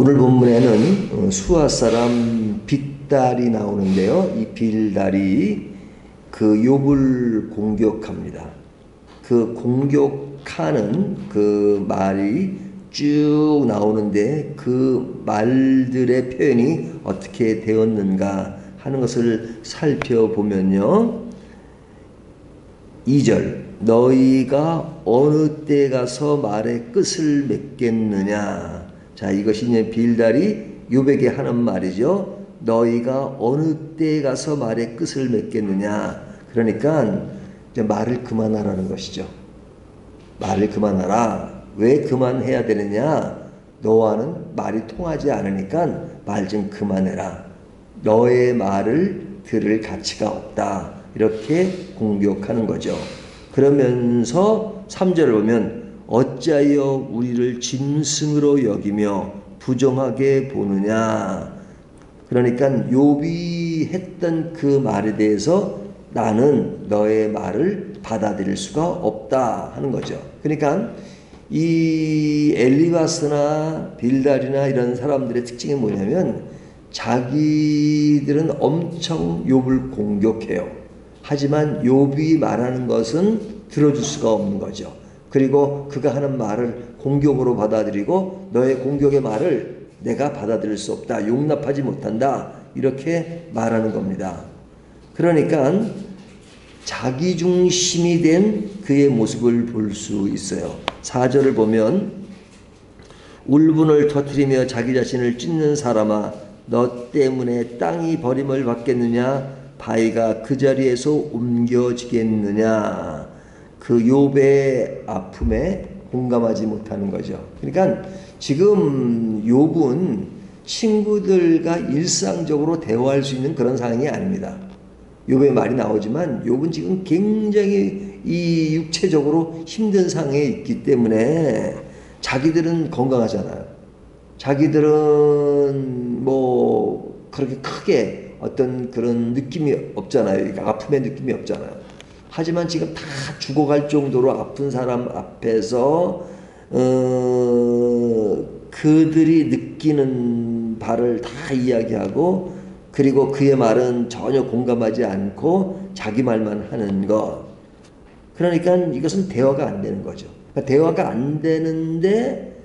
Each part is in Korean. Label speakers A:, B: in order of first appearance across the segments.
A: 오늘 본문에는 수아 사람 빅달이 나오는데요. 이 빌달이 그 욥을 공격합니다. 그 공격하는 그 말이 쭉 나오는데 그 말들의 표현이 어떻게 되었는가 하는 것을 살펴보면요. 2절 너희가 어느 때 가서 말의 끝을 맺겠느냐. 자, 이것이 이제 빌달이 욥에게 하는 말이죠. 너희가 어느 때 가서 말의 끝을 맺겠느냐. 그러니까 이제 말을 그만하라는 것이죠. 말을 그만하라. 왜 그만해야 되느냐? 너와는 말이 통하지 않으니까 말 좀 그만해라. 너의 말을 들을 가치가 없다. 이렇게 공격하는 거죠. 그러면서 3절을 보면 어찌하여 우리를 짐승으로 여기며 부정하게 보느냐. 그러니까 욥이 했던 그 말에 대해서 나는 너의 말을 받아들일 수가 없다 하는 거죠. 그러니까 이 엘리바스나 빌달이나 이런 사람들의 특징이 뭐냐면 자기들은 엄청 욥을 공격해요. 하지만 욥이 말하는 것은 들어줄 수가 없는 거죠. 그리고 그가 하는 말을 공격으로 받아들이고 너의 공격의 말을 내가 받아들일 수 없다. 용납하지 못한다. 이렇게 말하는 겁니다. 그러니까 자기중심이 된 그의 모습을 볼 수 있어요. 4절을 보면 울분을 터뜨리며 자기 자신을 찢는 사람아 너 때문에 땅이 버림을 받겠느냐 바위가 그 자리에서 옮겨지겠느냐. 그 욥의 아픔에 공감하지 못하는 거죠. 그러니까 지금 욥은 친구들과 일상적으로 대화할 수 있는 그런 상황이 아닙니다. 욥의 말이 나오지만 욥은 지금 굉장히 이 육체적으로 힘든 상황에 있기 때문에 자기들은 건강하잖아요. 자기들은 뭐 그렇게 크게 어떤 그런 느낌이 없잖아요. 그러니까 아픔의 느낌이 없잖아요. 하지만 지금 다 죽어갈 정도로 아픈 사람 앞에서 그들이 느끼는 바를 다 이야기하고 그리고 그의 말은 전혀 공감하지 않고 자기 말만 하는 것. 그러니까 이것은 대화가 안 되는 거죠. 그러니까 대화가 안 되는데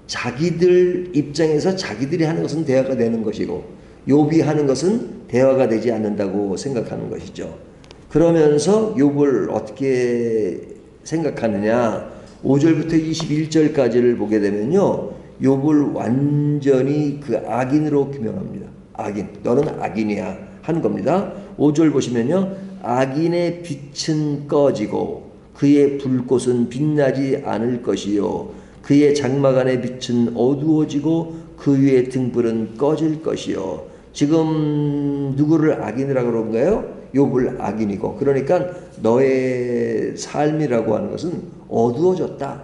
A: 자기들 입장에서 자기들이 하는 것은 대화가 되는 것이고 욥이 하는 것은 대화가 되지 않는다고 생각하는 것이죠. 그러면서 욥을 어떻게 생각하느냐. 5절부터 21절까지를 보게 되면요. 욥을 완전히 그 악인으로 규명합니다. 악인, 너는 악인이야 하는 겁니다. 5절 보시면요. 악인의 빛은 꺼지고 그의 불꽃은 빛나지 않을 것이요 그의 장막 안의 빛은 어두워지고 그 위의 등불은 꺼질 것이요. 지금 누구를 악인이라고 그런가요? 욥을 악인이고. 그러니까 너의 삶이라고 하는 것은 어두워졌다.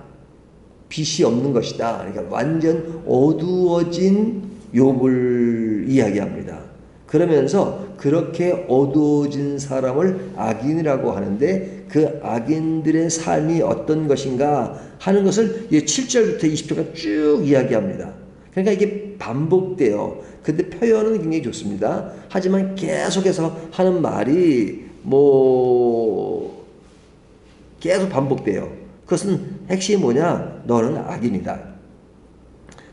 A: 빛이 없는 것이다. 그러니까 완전 어두워진 욥을 이야기합니다. 그러면서 그렇게 어두워진 사람을 악인이라고 하는데 그 악인들의 삶이 어떤 것인가 하는 것을 7절부터 20절까지 쭉 이야기합니다. 그러니까 이게 반복돼요. 근데 표현은 굉장히 좋습니다. 하지만 계속해서 하는 말이 계속 반복돼요. 그것은 핵심이 뭐냐? 너는 악인이다.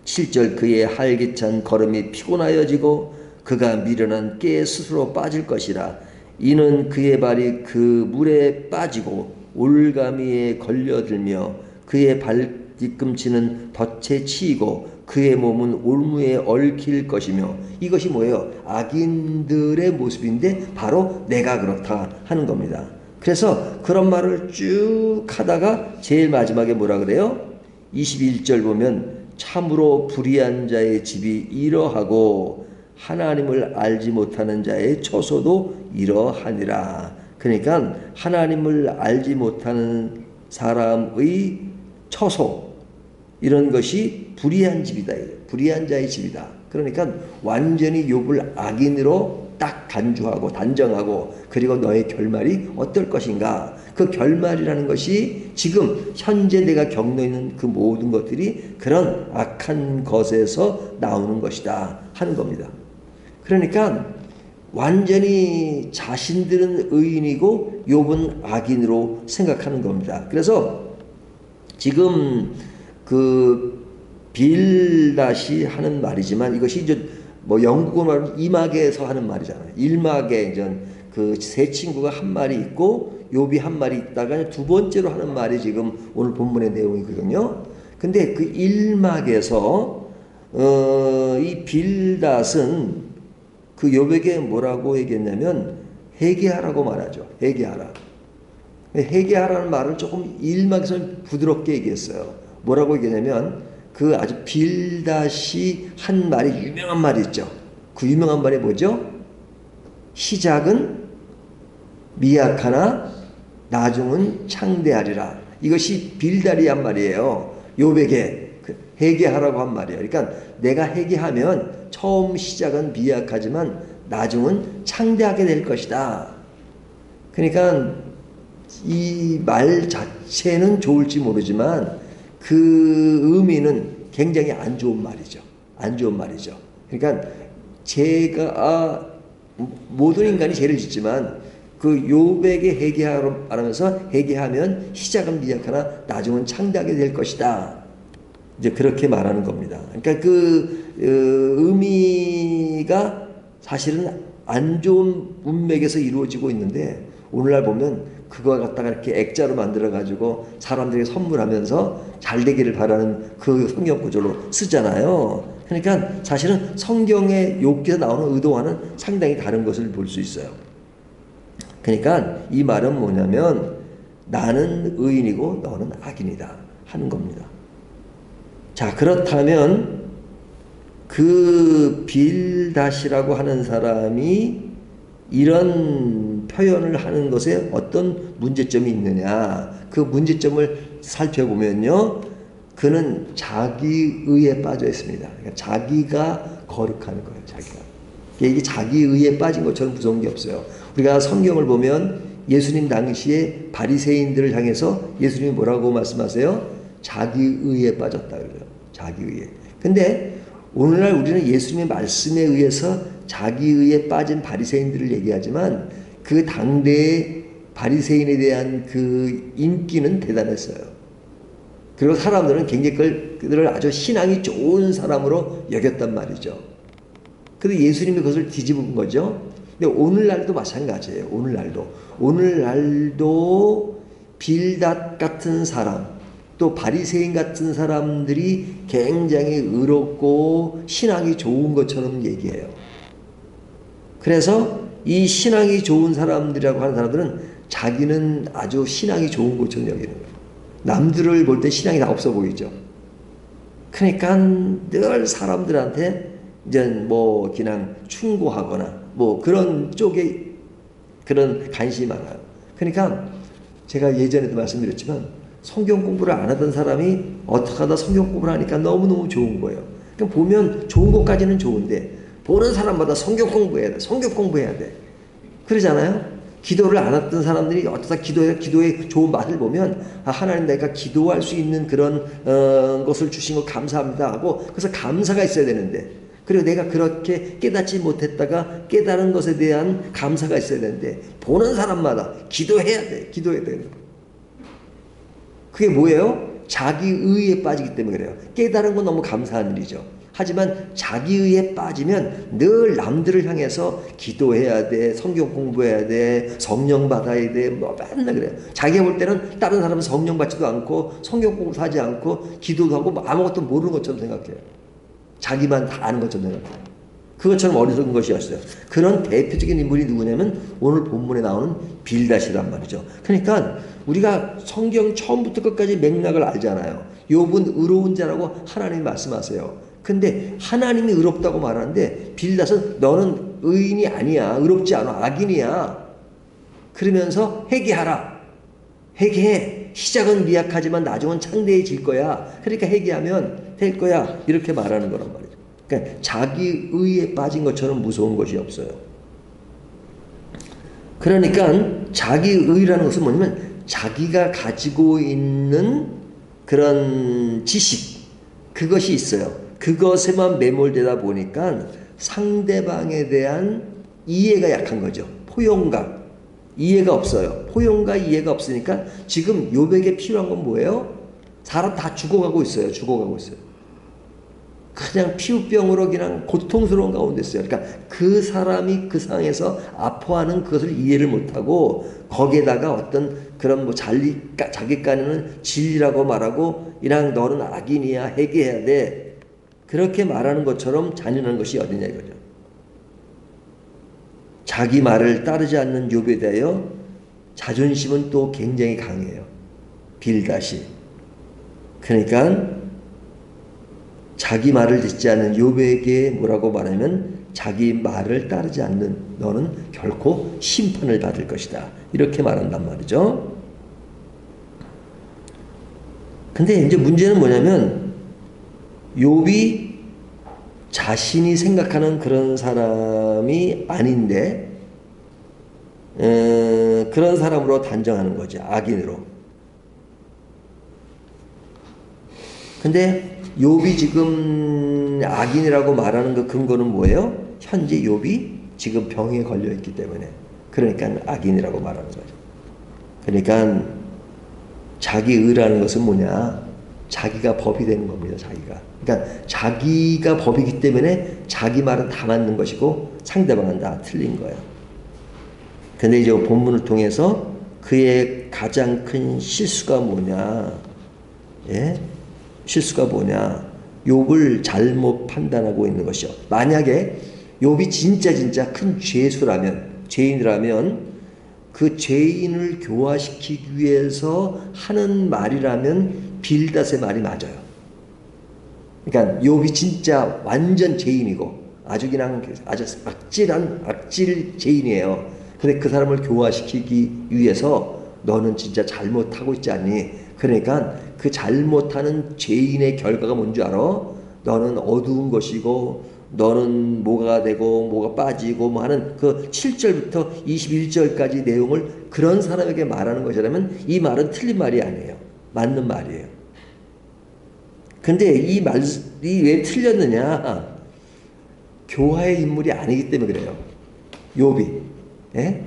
A: 7절 그의 활기찬 걸음이 피곤하여지고 그가 미련한 깨에 스스로 빠질 것이라. 이는 그의 발이 그 물에 빠지고 올가미에 걸려들며 그의 발뒤꿈치는 덫에 치이고 그의 몸은 올무에 얽힐 것이며. 이것이 뭐예요? 악인들의 모습인데 바로 내가 그렇다 하는 겁니다. 그래서 그런 말을 쭉 하다가 제일 마지막에 뭐라 그래요? 21절 보면 참으로 불의한 자의 집이 이러하고 하나님을 알지 못하는 자의 처소도 이러하니라. 그러니까 하나님을 알지 못하는 사람의 처소, 이런 것이 불의한 집이다. 불의한 자의 집이다. 그러니까 완전히 욥을 악인으로 딱 간주하고 단정하고 그리고 너의 결말이 어떨 것인가. 그 결말이라는 것이 지금 현재 내가 겪고 있는 그 모든 것들이 그런 악한 것에서 나오는 것이다 하는 겁니다. 그러니까 완전히 자신들은 의인이고 욥은 악인으로 생각하는 겁니다. 그래서 지금 그 빌닷이 하는 말이지만 이것이 이제 뭐 영국어로 말하면 이막에서 하는 말이잖아요. 일막에 이제 그 세 친구가 한 말이 있고 욥이 한 말이 있다가 두 번째로 하는 말이 지금 오늘 본문의 내용이거든요. 근데 그 일막에서 이 빌닷은 그 욥에게 뭐라고 얘기했냐면 회개하라고 말하죠. 회개하라. 회개하라는 말을 조금 일막에서는 부드럽게 얘기했어요. 뭐라고 얘기했냐면 그 아주 빌닷이 한 말이 유명한 말이 있죠. 그 유명한 말이 뭐죠? 시작은 미약하나 나중은 창대하리라. 이것이 빌닷이 한 말이에요. 욥에게 회개하라고 한 말이에요. 그러니까 내가 회개하면 처음 시작은 미약하지만 나중은 창대하게 될 것이다. 그러니까 이 말 자체는 좋을지 모르지만 그 의미는 굉장히 안 좋은 말이죠. 안 좋은 말이죠. 그러니까 제가 모든 인간이 죄를 짓지만 그 욥에게 회개하면서 회개하면 시작은 미약하나 나중은 창대하게 될 것이다. 이제 그렇게 말하는 겁니다. 그러니까 그 의미가 사실은 안 좋은 문맥에서 이루어지고 있는데 오늘날 보면 그거 갖다가 이렇게 액자로 만들어 가지고 사람들에게 선물하면서 잘 되기를 바라는 그 성경 구절로 쓰잖아요. 그러니까 사실은 성경의 욥기에서 나오는 의도와는 상당히 다른 것을 볼 수 있어요. 그러니까 이 말은 뭐냐면 나는 의인이고 너는 악인이다 하는 겁니다. 자, 그렇다면 그 빌닷이라고 하는 사람이 이런 표현을 하는 것에 어떤 문제점이 있느냐. 그 문제점을 살펴보면요. 그는 자기의에 빠져 있습니다. 그러니까 자기가 거룩한 거예요. 자기가. 이게 자기의에 빠진 것처럼 무서운 게 없어요. 우리가 성경을 보면 예수님 당시에 바리새인들을 향해서 예수님이 뭐라고 말씀하세요? 자기의에 빠졌다 그래요. 자기의에. 근데 오늘날 우리는 예수님의 말씀에 의해서 자기의에 빠진 바리새인들을 얘기하지만 그 당대의 바리새인에 대한 그 인기는 대단했어요. 그리고 사람들은 굉장히 그들을 아주 신앙이 좋은 사람으로 여겼단 말이죠. 근데 예수님이 그것을 뒤집은 거죠. 근데 오늘날도 마찬가지예요. 오늘날도 빌닷 같은 사람, 또 바리새인 같은 사람들이 굉장히 의롭고 신앙이 좋은 것처럼 얘기해요. 그래서 이 신앙이 좋은 사람들이라고 하는 사람들은 자기는 아주 신앙이 좋은 것처럼 여기는 거예요. 남들을 볼 때 신앙이 다 없어 보이죠. 그러니까 늘 사람들한테 이제 뭐 그냥 충고하거나 뭐 그런 쪽에 그런 관심이 많아요. 그러니까 제가 예전에도 말씀드렸지만 성경 공부를 안 하던 사람이 어떻게 하다 성경 공부를 하니까 너무너무 좋은 거예요. 그러니까 보면 좋은 것까지는 좋은데 보는 사람마다 성경 공부해야 돼. 성경 공부해야 돼. 그러잖아요. 기도를 안 했던 사람들이 어쩌다 기도의 좋은 맛을 보면 아, 하나님 내가 기도할 수 있는 그런 것을 주신 거 감사합니다 하고 그래서 감사가 있어야 되는데 그리고 내가 그렇게 깨닫지 못했다가 깨달은 것에 대한 감사가 있어야 되는데 보는 사람마다 기도해야 돼. 기도해야 돼. 그게 뭐예요? 자기의에 빠지기 때문에 그래요. 깨달은 건 너무 감사한 일이죠. 하지만 자기의에 빠지면 늘 남들을 향해서 기도해야 돼, 성경 공부해야 돼, 성령 받아야 돼, 뭐 맨날 그래요. 자기가 볼 때는 다른 사람은 성령 받지도 않고 성경 공부도 하지 않고 기도도 하고 뭐 아무것도 모르는 것처럼 생각해요. 자기만 다 아는 것처럼 생각해요. 그것처럼 어리석은 것이었어요. 그런 대표적인 인물이 누구냐면 오늘 본문에 나오는 빌닷이란 말이죠. 그러니까 우리가 성경 처음부터 끝까지 맥락을 알잖아요. 욥은 의로운 자라고 하나님이 말씀하세요. 근데 하나님이 의롭다고 말하는데 빌닷은 너는 의인이 아니야. 의롭지 않아. 악인이야. 그러면서 회개하라. 회개해. 시작은 미약하지만 나중은 창대해질 거야. 그러니까 회개하면 될 거야. 이렇게 말하는 거란 말이죠. 그러니까 자기 의에 빠진 것처럼 무서운 것이 없어요. 그러니까 자기의라는 것은 뭐냐면 자기가 가지고 있는 그런 지식, 그것이 있어요. 그것에만 매몰되다 보니까 상대방에 대한 이해가 약한 거죠. 포용감, 이해가 없어요. 포용과 이해가 없으니까 지금 욥에게 필요한 건 뭐예요? 사람 다 죽어가고 있어요. 죽어가고 있어요. 그냥 피부병으로 그냥 고통스러운 가운데 있어요. 그러니까 그 사람이 그 상황에서 아파하는 그것을 이해를 못하고 거기에다가 어떤 그런 뭐 자기간에는 진리라고 말하고 이랑 너는 악인이야, 회개해야 돼, 그렇게 말하는 것처럼 잔인한 것이 어디냐 이거죠. 자기 말을 따르지 않는 욥에 대하여 자존심은 또 굉장히 강해요. 빌닷이. 그러니까 자기 말을 듣지 않는 욥에게 뭐라고 말하면 자기 말을 따르지 않는 너는 결코 심판을 받을 것이다, 이렇게 말한단 말이죠. 근데 이제 문제는 뭐냐면 욥이 자신이 생각하는 그런 사람이 아닌데 그런 사람으로 단정하는 거죠. 악인으로. 근데 욥이 지금 악인이라고 말하는 그 근거는 뭐예요? 현재 욥이 지금 병에 걸려 있기 때문에, 그러니까 악인이라고 말하는 거죠. 그러니까 자기의라는 것은 뭐냐? 자기가 법이 되는 겁니다. 자기가. 그러니까 자기가 법이기 때문에 자기 말은 다 맞는 것이고 상대방은 다 틀린 거예요. 근데 이제 본문을 통해서 그의 가장 큰 실수가 뭐냐? 예? 실수가 뭐냐? 욥을 잘못 판단하고 있는 것이요. 만약에 욥이 진짜 큰 죄인이라면 그 죄인을 교화시키기 위해서 하는 말이라면 빌닷의 말이 맞아요. 그러니까 욥이 진짜 완전 죄인이고 아주 악질 죄인이에요. 근데 그 사람을 교화시키기 위해서 너는 진짜 잘못하고 있지 않니? 그러니까 그 잘못하는 죄인의 결과가 뭔지 알아? 너는 어두운 것이고 너는 뭐가 되고 뭐가 빠지고 뭐 하는 그 7절부터 21절까지 내용을 그런 사람에게 말하는 것이라면 이 말은 틀린 말이 아니에요. 맞는 말이에요. 근데 이 말이 왜 틀렸느냐? 교화의 인물이 아니기 때문에 그래요. 욥이. 예?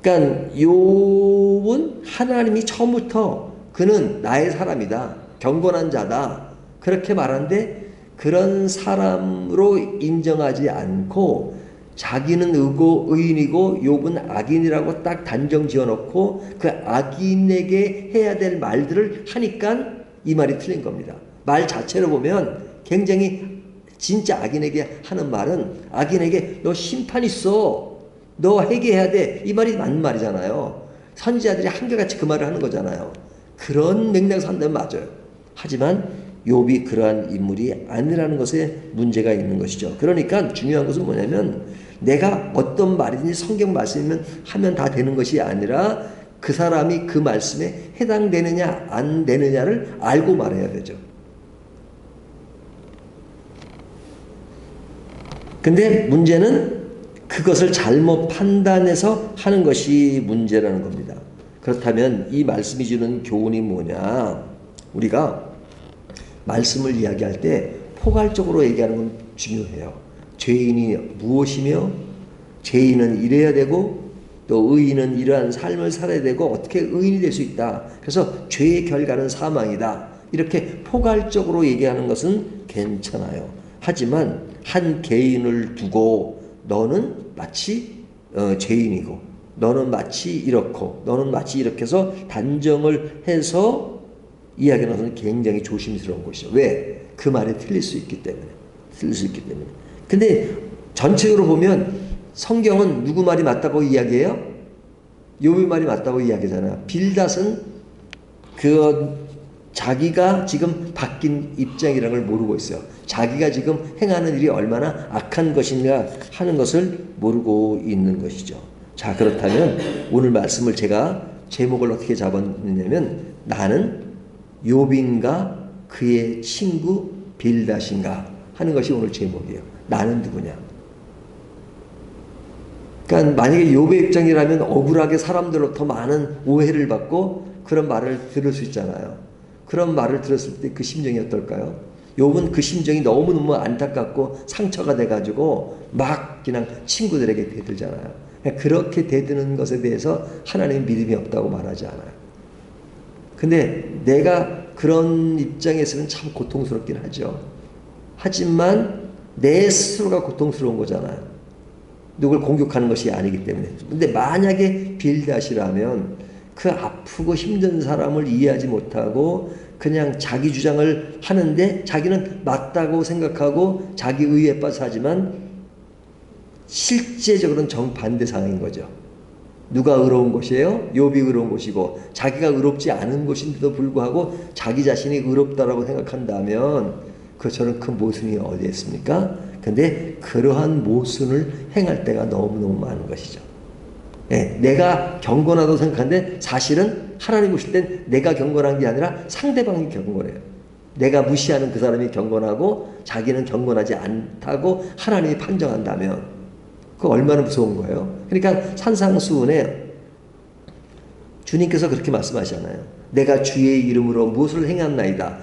A: 그러니까 욥은 하나님이 처음부터 그는 나의 사람이다, 경건한 자다, 그렇게 말하는데 그런 사람으로 인정하지 않고 자기는 의인이고 욥은 악인이라고 딱 단정 지어놓고 그 악인에게 해야 될 말들을 하니까 이 말이 틀린 겁니다. 말 자체로 보면 굉장히 진짜 악인에게 하는 말은 악인에게 너 심판 있어, 너 회개해야 돼, 이 말이 맞는 말이잖아요. 선지자들이 한결같이 그 말을 하는 거잖아요. 그런 맥락에서 한다면 맞아요. 하지만 욥이 그러한 인물이 아니라는 것에 문제가 있는 것이죠. 그러니까 중요한 것은 뭐냐면 내가 어떤 말이든지 성경 말씀이면 하면 다 되는 것이 아니라 그 사람이 그 말씀에 해당되느냐 안 되느냐를 알고 말해야 되죠. 근데 문제는 그것을 잘못 판단해서 하는 것이 문제라는 겁니다. 그렇다면 이 말씀이 주는 교훈이 뭐냐? 우리가 말씀을 이야기할 때 포괄적으로 얘기하는 건 중요해요. 죄인이 무엇이며 죄인은 이래야 되고 또 의인은 이러한 삶을 살아야 되고 어떻게 의인이 될 수 있다. 그래서 죄의 결과는 사망이다. 이렇게 포괄적으로 얘기하는 것은 괜찮아요. 하지만 한 개인을 두고 너는 마치 죄인이고 너는 마치 이렇고 너는 마치 이렇게 해서 단정을 해서 이야기하는 것은 굉장히 조심스러운 것이죠. 왜? 그 말이 틀릴 수 있기 때문에. 근데 전체적으로 보면 성경은 누구 말이 맞다고 이야기해요? 욥의 말이 맞다고 이야기하잖아요. 빌닷은 자기가 지금 바뀐 입장이라는 걸 모르고 있어요. 자기가 지금 행하는 일이 얼마나 악한 것인가 하는 것을 모르고 있는 것이죠. 자, 그렇다면 오늘 말씀을 제가 제목을 어떻게 잡았느냐면 나는 욥인가 그의 친구 빌닷인가 하는 것이 오늘 제목이에요. 나는 누구냐? 그러니까 만약에 욥의 입장이라면 억울하게 사람들로부터 많은 오해를 받고 그런 말을 들을 수 있잖아요. 그런 말을 들었을 때 그 심정이 어떨까요? 욥은 그 심정이 너무너무 안타깝고 상처가 돼가지고 막 그냥 친구들에게 대들잖아요. 그렇게 대드는 것에 대해서 하나님의 믿음이 없다고 말하지 않아요. 근데 내가 그런 입장에서는 참 고통스럽긴 하죠. 하지만 내 스스로가 고통스러운 거잖아요. 누굴 공격하는 것이 아니기 때문에. 근데 만약에 빌닷이라면 그 아프고 힘든 사람을 이해하지 못하고 그냥 자기 주장을 하는데 자기는 맞다고 생각하고 자기 의에 빠져 하지만 실제적으로는 정반대 상황인 거죠. 누가 의로운 것이에요? 욥이 의로운 것이고 자기가 의롭지 않은 것인데도 불구하고 자기 자신이 의롭다라고 생각한다면 저는 그 모순이 어디에 있습니까? 근데 그러한 모순을 행할 때가 너무너무 많은 것이죠. 예, 내가 경건하다고 생각하는데 사실은 하나님 보실 땐 내가 경건한 게 아니라 상대방이 경건해요. 내가 무시하는 그 사람이 경건하고 자기는 경건하지 않다고 하나님이 판정한다면 그거 얼마나 무서운 거예요. 그러니까 산상수훈에 주님께서 그렇게 말씀하시잖아요. 내가 주의 이름으로 무엇을 행했나이다.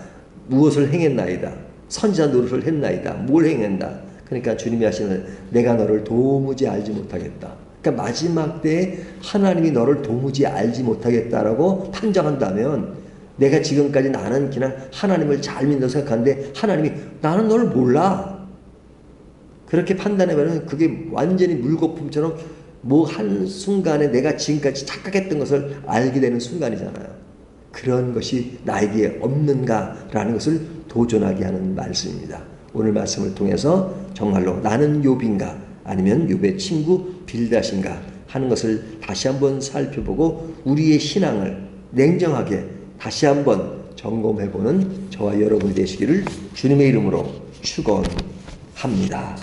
A: 무엇을 행했나이다. 선지자 노릇을 했나이다. 뭘 행했나. 그러니까 주님이 하시는 내가 너를 도무지 알지 못하겠다. 그러니까 마지막 때에 하나님이 너를 도무지 알지 못하겠다라고 판정한다면 내가 지금까지 나는 그냥 하나님을 잘 믿는다고 생각하는데 하나님이 나는 너를 몰라. 그렇게 판단해보면 그게 완전히 물거품처럼 뭐 한순간에 내가 지금까지 착각했던 것을 알게 되는 순간이잖아요. 그런 것이 나에게 없는가라는 것을 도전하게 하는 말씀입니다. 오늘 말씀을 통해서 정말로 나는 욥인가 아니면 욥의 친구 빌닷인가 하는 것을 다시 한번 살펴보고 우리의 신앙을 냉정하게 다시 한번 점검해보는 저와 여러분이 되시기를 주님의 이름으로 축원합니다.